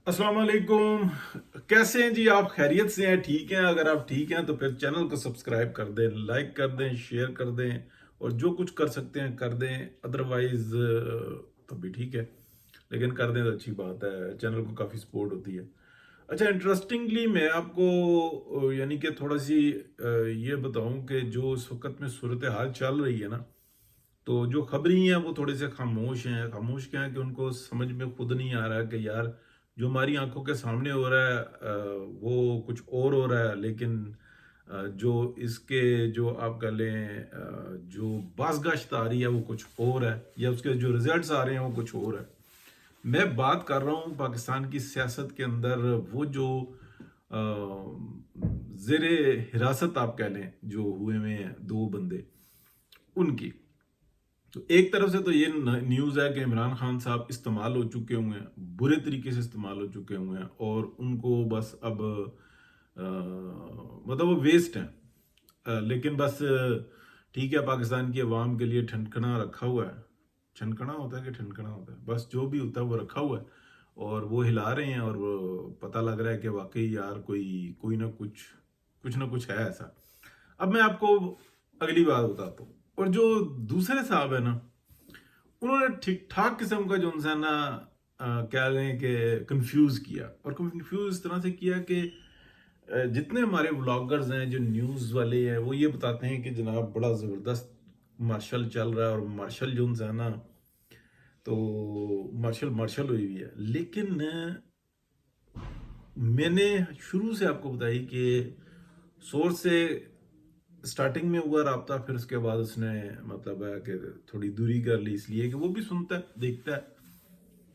अस्सलाम वालेकुम। कैसे हैं जी आप? खैरियत से हैं? ठीक हैं? अगर आप ठीक हैं तो फिर चैनल को सब्सक्राइब कर दें, लाइक कर दें, शेयर कर दें और जो कुछ कर सकते हैं कर दें। अदरवाइज तो भी ठीक है, लेकिन कर दें तो अच्छी बात है, चैनल को काफ़ी सपोर्ट होती है। अच्छा, इंटरेस्टिंगली मैं आपको यानी कि थोड़ा सी ये बताऊं कि जो इस वक्त में सूरत हाल चल रही है ना, तो जो खबरी हैं वो थोड़े से खामोश हैं। खामोश क्या है कि उनको समझ में खुद नहीं आ रहा है कि यार जो हमारी आंखों के सामने हो रहा है वो कुछ और हो रहा है, लेकिन जो इसके जो आप कह लें जो बाज़गश्त आ रही है वो कुछ और है, या उसके जो रिजल्ट्स आ रहे हैं वो कुछ और है। मैं बात कर रहा हूँ पाकिस्तान की सियासत के अंदर वो जो ज़ेरे हिरासत आप कह लें जो हुए हुए हैं दो बंदे, उनकी। तो एक तरफ से तो ये न्यूज़ है कि इमरान खान साहब इस्तेमाल हो चुके हुए हैं, बुरे तरीके से इस्तेमाल हो चुके हुए हैं और उनको बस अब मतलब वो वेस्ट हैं। लेकिन बस ठीक है, पाकिस्तान की आवाम के लिए ठनकना रखा हुआ है। ठनकना होता है कि ठनकना होता है, बस जो भी होता है वो रखा हुआ है और वो हिला रहे हैं और वो पता लग रहा है कि वाकई यार कोई कोई ना कुछ कुछ ना कुछ है ऐसा। अब मैं आपको अगली बात बताता हूँ। और जो दूसरे साहब है ना, उन्होंने ठीक ठाक किस्म का जो उनसे ना क्या लें कि कंफ्यूज किया, और कंफ्यूज इस तरह से किया कि जितने हमारे व्लॉगर्स हैं जो न्यूज़ वाले हैं वो ये बताते हैं कि जनाब बड़ा ज़बरदस्त मार्शल चल रहा है, और मार्शल जो उनसे है ना, तो मार्शल मार्शल हुई हुई है। लेकिन मैंने शुरू से आपको बताई कि सोर्स से स्टार्टिंग में हुआ रहा, फिर उसके बाद उसने मतलब है कि थोड़ी दूरी कर ली, इसलिए कि वो भी सुनता है, देखता है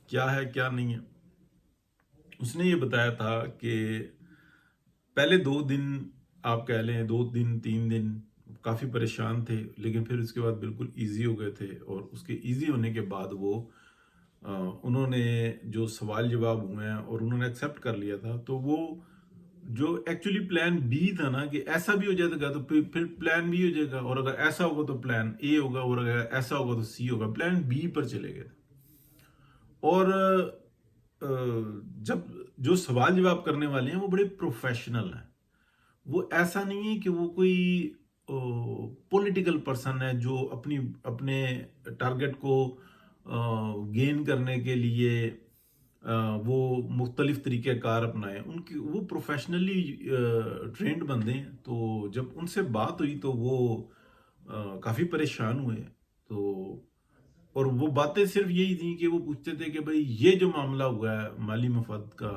क्या है क्या नहीं है। उसने ये बताया था कि पहले 2 दिन आप कह लें, 2 दिन 3 दिन काफ़ी परेशान थे, लेकिन फिर उसके बाद बिल्कुल इजी हो गए थे। और उसके इजी होने के बाद वो उन्होंने जो सवाल जवाब हुए हैं और उन्होंने एक्सेप्ट कर लिया था, तो वो जो एक्चुअली प्लान बी था ना कि ऐसा भी हो जाएगा तो फिर प्लान बी हो जाएगा, और अगर ऐसा होगा तो प्लान ए होगा, और अगर ऐसा होगा तो सी होगा, प्लान बी पर चले गए। और जब जो सवाल जवाब करने वाले हैं वो बड़े प्रोफेशनल हैं। वो ऐसा नहीं है कि वो कोई पॉलिटिकल पर्सन है जो अपनी अपने टारगेट को गेन करने के लिए वो मुख्तलिफ तरीके कार अपनाए। उनकी वो प्रोफेशनली ट्रेंड बंदे हैं। तो जब उनसे बात हुई तो वो काफ़ी परेशान हुए। तो और वो बातें सिर्फ यही थी कि वो पूछते थे कि भाई ये जो मामला हुआ है माली मफाद का,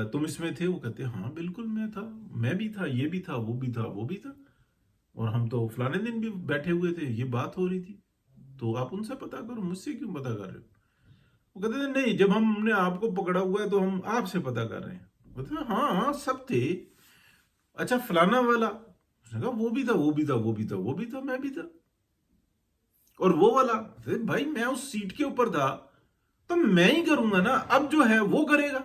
तुम इसमें थे? वो कहते हाँ बिल्कुल मैं था, मैं भी था, ये भी था, वो भी था, वो भी था, और हम तो फलाने दिन भी बैठे हुए थे, ये बात हो रही थी। तो आप उनसे पता करो, मुझसे क्यों पता कर रहे हो? वो कहते थे नहीं, जब हमने आपको पकड़ा हुआ है तो हम आपसे पता कर रहे हैं। कहते थे हाँ हाँ सब थे। अच्छा फलाना वाला? उसने कहा वो भी था, वो भी था, वो भी था, वो भी था, मैं भी था। और वो वाला? अरे भाई मैं उस सीट के ऊपर था तो मैं ही करूंगा ना, अब जो है वो करेगा।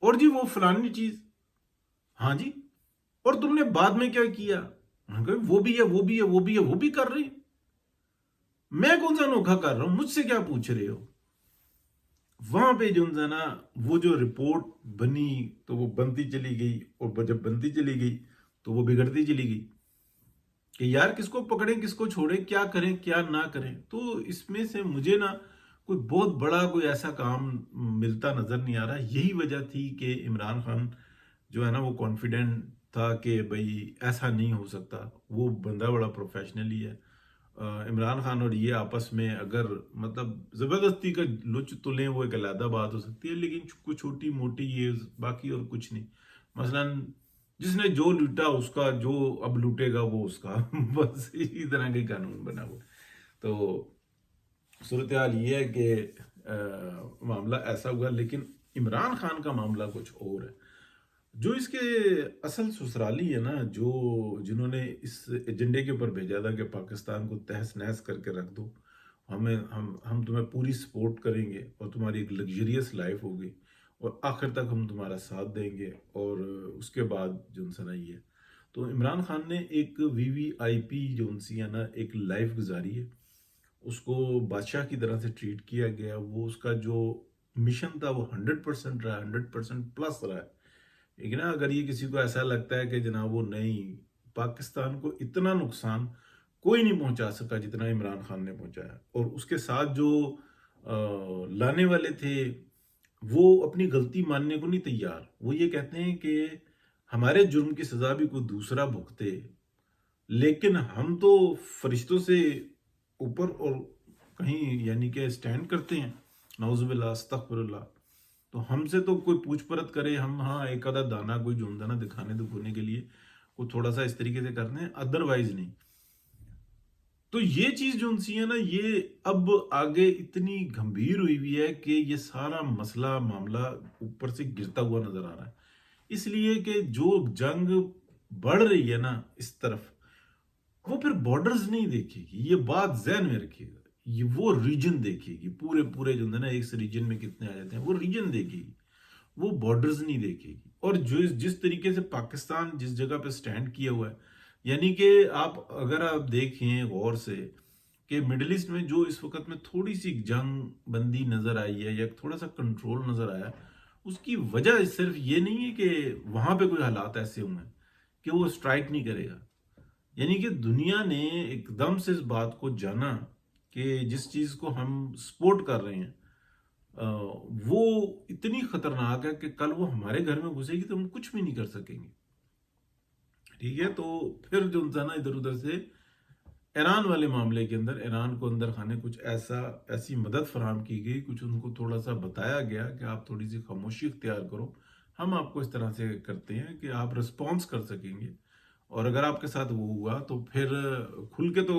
और जी वो फलानी चीज, हाँ जी। और तुमने बाद में क्या किया? मैंने कहा, वो भी है, वो भी है, वो भी है, वो भी कर रही है। मैं कौन सा अनोखा कर रहा हूं, मुझसे क्या पूछ रहे हो? वहां पे जो है ना, वो जो रिपोर्ट बनी तो वो बनती चली गई, और जब बनती चली गई तो वो बिगड़ती चली गई कि यार किसको पकड़ें किसको छोड़ें, क्या करें क्या ना करें। तो इसमें से मुझे ना कोई बहुत बड़ा कोई ऐसा काम मिलता नजर नहीं आ रहा। यही वजह थी कि इमरान खान जो है ना वो कॉन्फिडेंट था कि भाई ऐसा नहीं हो सकता। वो बंदा बड़ा प्रोफेशनली है। इमरान खान और ये आपस में अगर मतलब ज़बरदस्ती का लुच तुलें वो एक अलग बात हो सकती है, लेकिन कुछ छोटी मोटी ये बाकी और कुछ नहीं। मसलन जिसने जो लूटा उसका, जो अब लूटेगा वो उसका बस इसी तरह के कानून बना हुआ है। तो सूरत हाल ये है कि मामला ऐसा हुआ, लेकिन इमरान खान का मामला कुछ और है। जो इसके असल ससुराली है ना, जो जिन्होंने इस एजेंडे के ऊपर भेजा था कि पाकिस्तान को तहस नहस करके रख दो, हम तुम्हें पूरी सपोर्ट करेंगे और तुम्हारी एक लग्जरियस लाइफ होगी और आखिर तक हम तुम्हारा साथ देंगे, और उसके बाद जो उनसे ये है। तो इमरान खान ने एक वीवीआईपी जो उनसी है ना एक लाइफ गुजारी है। उसको बादशाह की तरह से ट्रीट किया गया। वो उसका जो मिशन था वो 100% रहा, 100% प्लस रहा है। लेकिन अगर ये किसी को ऐसा लगता है कि जनाब वो नहीं, पाकिस्तान को इतना नुकसान कोई नहीं पहुंचा सका जितना इमरान खान ने पहुंचाया, और उसके साथ जो लाने वाले थे वो अपनी गलती मानने को नहीं तैयार। वो ये कहते हैं कि हमारे जुर्म की सजा भी कोई दूसरा भुगते, लेकिन हम तो फरिश्तों से ऊपर और कहीं यानी कि स्टैंड करते हैं। नाउजुबिल्लाह, अस्तगफिरुल्लाह। तो हमसे तो कोई पूछ परत करे, हम हाँ एक आधा दाना कोई जोंदाना दिखाने दुखाने के लिए वो थोड़ा सा इस तरीके से करते हैं, अदरवाइज नहीं। तो ये चीज जो सी है ना, ये अब आगे इतनी गंभीर हुई हुई है कि ये सारा मसला मामला ऊपर से गिरता हुआ नजर आ रहा है। इसलिए कि जो जंग बढ़ रही है ना इस तरफ, वो फिर बॉर्डर्स नहीं देखेगी, ये बात ज़हन में रखिएगा। ये वो रीजन देखेगी, पूरे पूरे जो है ना एक रीजन में कितने आ जाते हैं, वो रीजन देखेगी, वो बॉर्डर्स नहीं देखेगी। और जो जिस तरीके से पाकिस्तान जिस जगह पे स्टैंड किया हुआ है, यानी कि आप अगर आप देखें गौर से कि मिडिल ईस्ट में जो इस वक्त में थोड़ी सी जंग बंदी नजर आई है या थोड़ा सा कंट्रोल नजर आया, उसकी वजह सिर्फ ये नहीं है कि वहां पे कोई हालात ऐसे हुए हैं कि वो स्ट्राइक नहीं करेगा। यानी कि दुनिया ने एकदम से इस बात को जाना कि जिस चीज को हम सपोर्ट कर रहे हैं वो इतनी खतरनाक है कि कल वो हमारे घर में घुसेगी तो हम कुछ भी नहीं कर सकेंगे। ठीक है, तो फिर जो था ना इधर उधर से ईरान वाले मामले के अंदर ईरान को अंदर खाने कुछ ऐसी मदद फराहम की गई, कुछ उनको थोड़ा सा बताया गया कि आप थोड़ी सी खामोशी इख्तियार करो, हम आपको इस तरह से करते हैं कि आप रिस्पॉन्स कर सकेंगे। और अगर आपके साथ वो हुआ तो फिर खुल के तो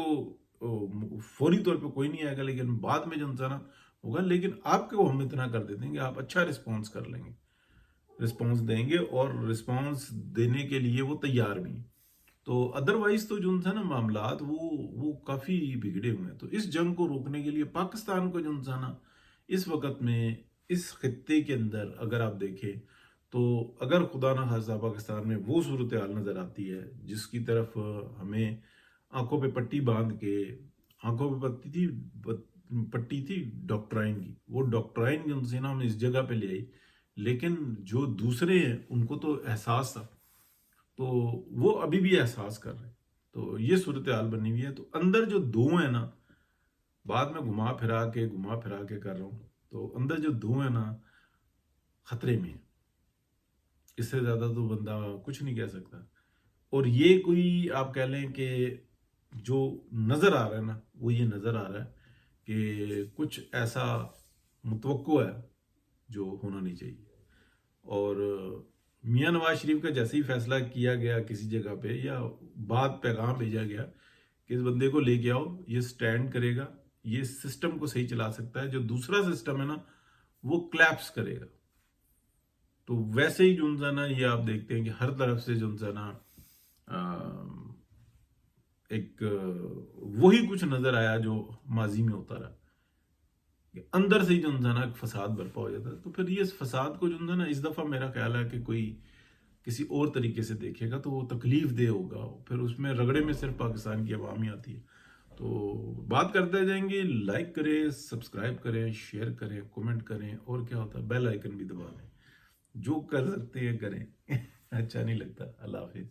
फौरी तौर पे कोई नहीं आएगा, लेकिन बाद में जो इंसान होगा, लेकिन आपको हम इतना कर देते हैं कि आप अच्छा रिस्पॉन्स कर लेंगे, रिस्पॉन्स देंगे और रिस्पॉन्स देने के लिए वो तैयार भी हैं। तो अदरवाइज तो जो था ना मामलात वो काफ़ी बिगड़े हुए हैं। तो इस जंग को रोकने के लिए पाकिस्तान को जो था ना इस वक्त में इस खत्ते के अंदर अगर आप देखें तो अगर खुदा ना खास्ता पाकिस्तान में वो सूरत हाल नज़र आती है जिसकी तरफ हमें आंखों पे पट्टी बांध के, आंखों पे पट्टी थी डॉक्ट्राइन की, वो डॉक्ट्राइन जो उनसे ना हम इस जगह पे ले आई, लेकिन जो दूसरे हैं उनको तो एहसास था, तो वो अभी भी एहसास कर रहे हैं। तो ये सूरत हाल बनी हुई है। तो अंदर जो दो है ना, बाद में घुमा फिरा के कर रहा हूँ, तो अंदर जो दो है ना खतरे में है। इससे ज्यादा तो बंदा कुछ नहीं कह सकता। और ये कोई आप कह लें कि जो नजर आ रहा है ना, वो ये नजर आ रहा है कि कुछ ऐसा मुतवक्को है जो होना नहीं चाहिए। और मियाँ नवाज शरीफ का जैसे ही फैसला किया गया किसी जगह पे या बात पैगाम भेजा गया कि इस बंदे को लेके आओ, ये स्टैंड करेगा, ये सिस्टम को सही चला सकता है, जो दूसरा सिस्टम है ना वो क्लैप्स करेगा। तो वैसे ही जो ना ये आप देखते हैं कि हर तरफ से जो ना एक वही कुछ नजर आया जो माजी में होता रहा, अंदर से ही जो ना फसाद बर्पा हो जाता है। तो फिर ये फसाद को जो ना इस दफा मेरा ख्याल है कि कोई किसी और तरीके से देखेगा तो वो तकलीफ दे होगा, फिर उसमें रगड़े में सिर्फ पाकिस्तान की आवाम ही आती है। तो बात करते जाएंगे, लाइक करें, सब्सक्राइब करें, शेयर करें, कमेंट करें, और क्या होता है बेल आइकन भी दबा दें, जो कर सकते हैं करें। अच्छा नहीं लगता। अल्लाह हाफिज।